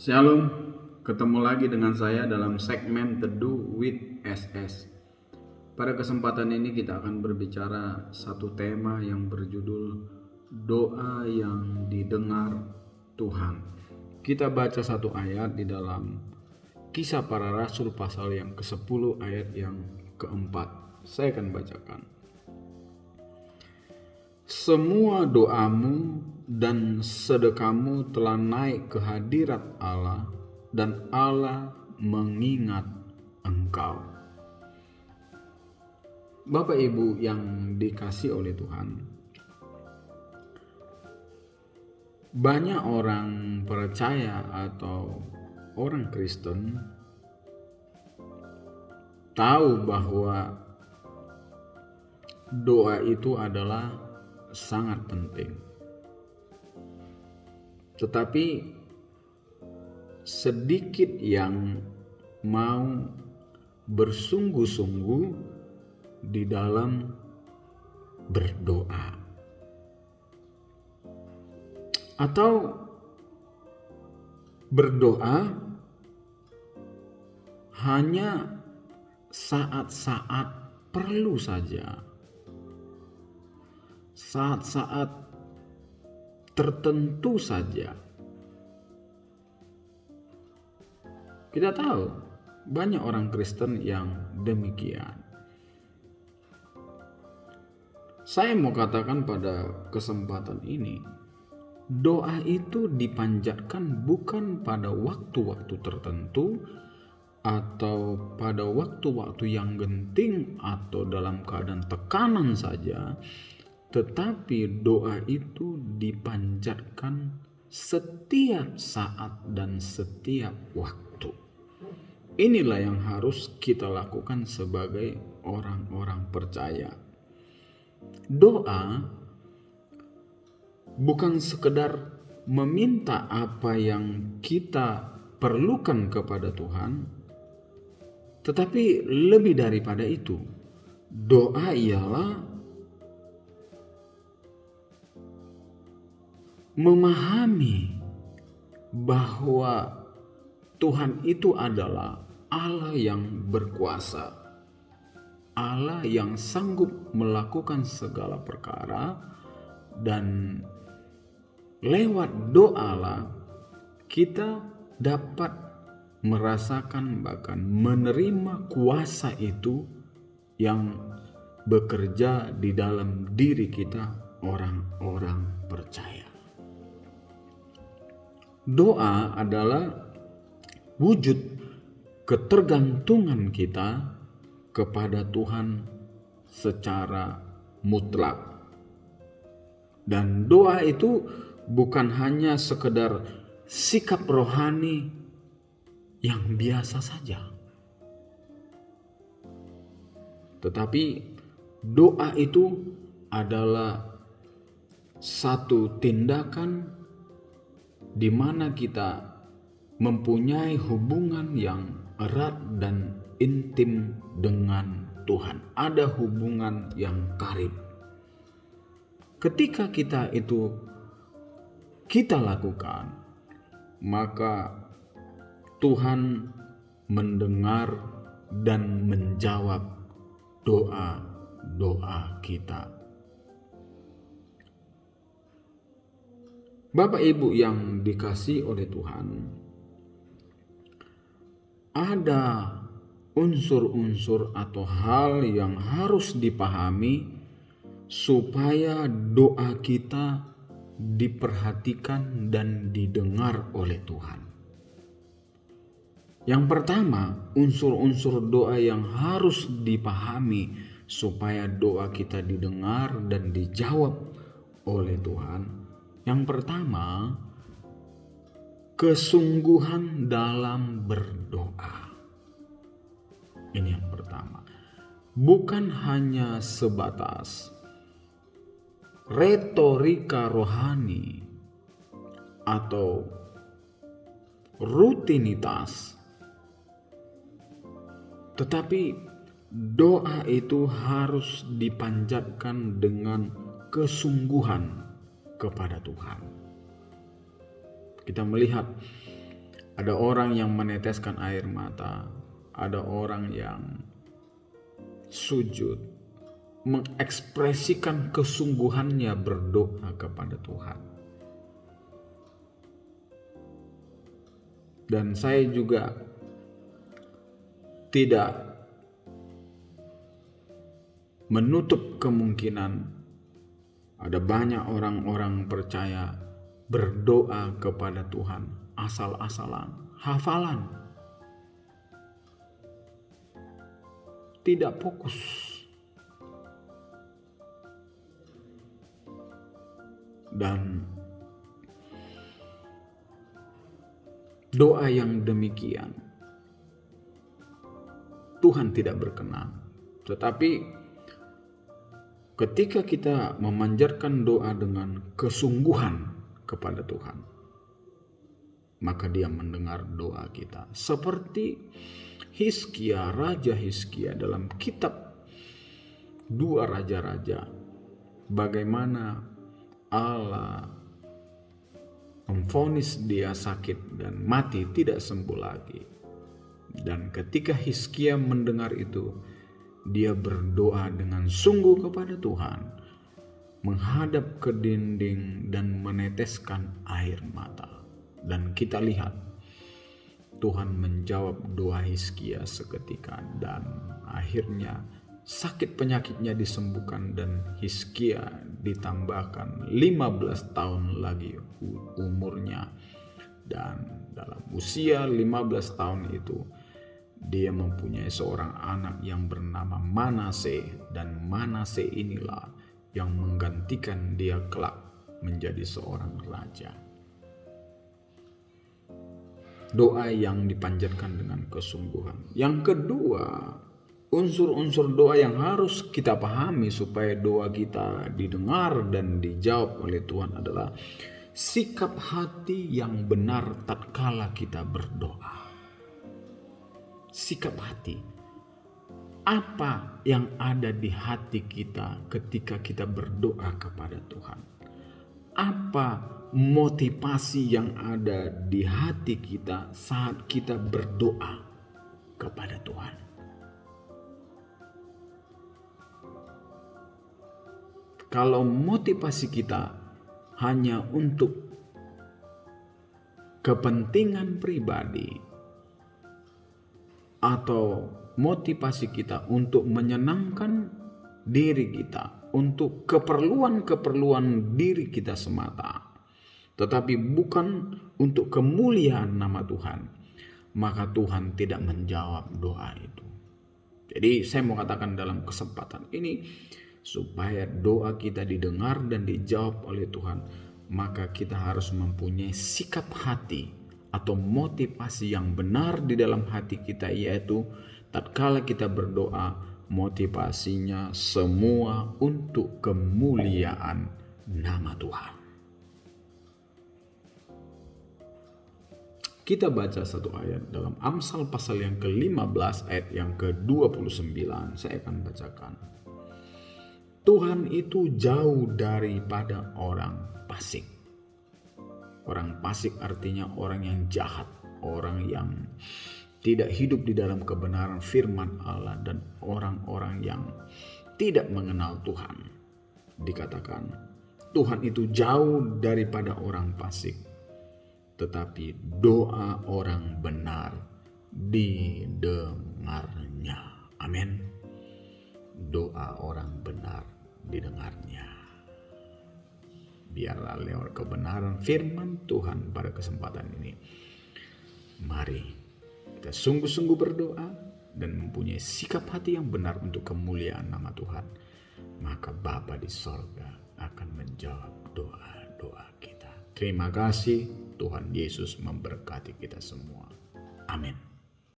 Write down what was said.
Shalom, ketemu lagi dengan saya dalam segmen Teduh with SS. Pada kesempatan ini kita akan berbicara satu tema yang berjudul doa yang didengar Tuhan. Kita baca satu ayat di dalam Kisah Para Rasul pasal yang ke-10 ayat yang ke-4. Saya akan bacakan. Semua doamu dan sedekahmu telah naik ke hadirat Allah, dan Allah mengingat engkau. Bapak Ibu yang dikasihi oleh Tuhan, banyak orang percaya atau orang Kristen tahu bahwa doa itu adalah sangat penting. Tetapi sedikit yang mau bersungguh-sungguh di dalam berdoa. Atau berdoa hanya saat-saat perlu saja. Saat-saat tertentu saja. Kita tahu banyak orang Kristen yang demikian. Saya mau katakan pada kesempatan ini, doa itu dipanjatkan bukan pada waktu-waktu tertentu atau pada waktu-waktu yang genting atau dalam keadaan tekanan saja, tetapi doa itu dipanjatkan setiap saat dan setiap waktu. Inilah yang harus kita lakukan sebagai orang-orang percaya. Doa bukan sekedar meminta apa yang kita perlukan kepada Tuhan, tetapi lebih daripada itu, doa ialah memahami bahwa Tuhan itu adalah Allah yang berkuasa, Allah yang sanggup melakukan segala perkara, dan lewat doalah kita dapat merasakan bahkan menerima kuasa itu yang bekerja di dalam diri kita orang-orang percaya. Doa adalah wujud ketergantungan kita kepada Tuhan secara mutlak. Dan doa itu bukan hanya sekedar sikap rohani yang biasa saja. Tetapi doa itu adalah satu tindakan di mana kita mempunyai hubungan yang erat dan intim dengan Tuhan. Ada hubungan yang karib. Ketika kita lakukan, maka Tuhan mendengar dan menjawab doa-doa kita. Bapak Ibu yang dikasihi oleh Tuhan, ada unsur-unsur atau hal yang harus dipahami supaya doa kita diperhatikan dan didengar oleh Tuhan. Yang pertama, unsur-unsur doa yang harus dipahami supaya doa kita didengar dan dijawab oleh Tuhan. Yang pertama, kesungguhan dalam berdoa. Ini yang pertama. Bukan hanya sebatas retorika rohani atau rutinitas, tetapi doa itu harus dipanjatkan dengan kesungguhan kepada Tuhan. Kita melihat Ada orang yang meneteskan air mata, ada orang yang sujud, mengekspresikan kesungguhannya berdoa kepada Tuhan. Dan saya juga tidak menutup kemungkinan ada banyak orang-orang percaya berdoa kepada Tuhan asal-asalan, hafalan, tidak fokus. Dan doa yang demikian Tuhan tidak berkenan. Tetapi ketika kita memanjatkan doa dengan kesungguhan kepada Tuhan, maka Dia mendengar doa kita. Seperti Hizkia, Raja Hizkia dalam kitab 2 Raja-Raja, bagaimana Allah memvonis dia sakit dan mati, tidak sembuh lagi. Dan ketika Hizkia mendengar itu, dia berdoa dengan sungguh kepada Tuhan, menghadap ke dinding dan meneteskan air mata. Dan kita lihat Tuhan menjawab doa Hizkia seketika, dan akhirnya sakit penyakitnya disembuhkan dan Hizkia ditambahkan 15 tahun lagi umurnya. Dan dalam usia 15 tahun itu dia mempunyai seorang anak yang bernama Manase, dan Manase inilah yang menggantikan dia kelak menjadi seorang raja. Doa yang dipanjatkan dengan kesungguhan. Yang kedua, unsur-unsur doa yang harus kita pahami supaya doa kita didengar dan dijawab oleh Tuhan adalah sikap hati yang benar tatkala kita berdoa. Sikap hati. Apa yang ada di hati kita ketika kita berdoa kepada Tuhan? Apa motivasi yang ada di hati kita saat kita berdoa kepada Tuhan? Kalau motivasi kita hanya untuk kepentingan pribadi, atau motivasi kita untuk menyenangkan diri kita, untuk keperluan-keperluan diri kita semata, tetapi bukan untuk kemuliaan nama Tuhan, maka Tuhan tidak menjawab doa itu. Jadi saya mau katakan dalam kesempatan ini, supaya doa kita didengar dan dijawab oleh Tuhan, maka kita harus mempunyai sikap hati atau motivasi yang benar di dalam hati kita, yaitu tatkala kita berdoa, motivasinya semua untuk kemuliaan nama Tuhan. Kita baca satu ayat dalam Amsal pasal yang ke-15 ayat yang ke-29. Saya akan bacakan. Tuhan itu jauh daripada orang fasik. Orang fasik artinya orang yang jahat, orang yang tidak hidup di dalam kebenaran firman Allah, dan orang-orang yang tidak mengenal Tuhan. Dikatakan Tuhan itu jauh daripada orang fasik, tetapi doa orang benar didengarnya. Amin. Doa orang benar didengarnya. Biarlah lewat kebenaran firman Tuhan pada kesempatan ini, mari kita sungguh-sungguh berdoa dan mempunyai sikap hati yang benar untuk kemuliaan nama Tuhan. Maka Bapa di sorga akan menjawab doa-doa kita. Terima kasih. Tuhan Yesus memberkati kita semua. Amin.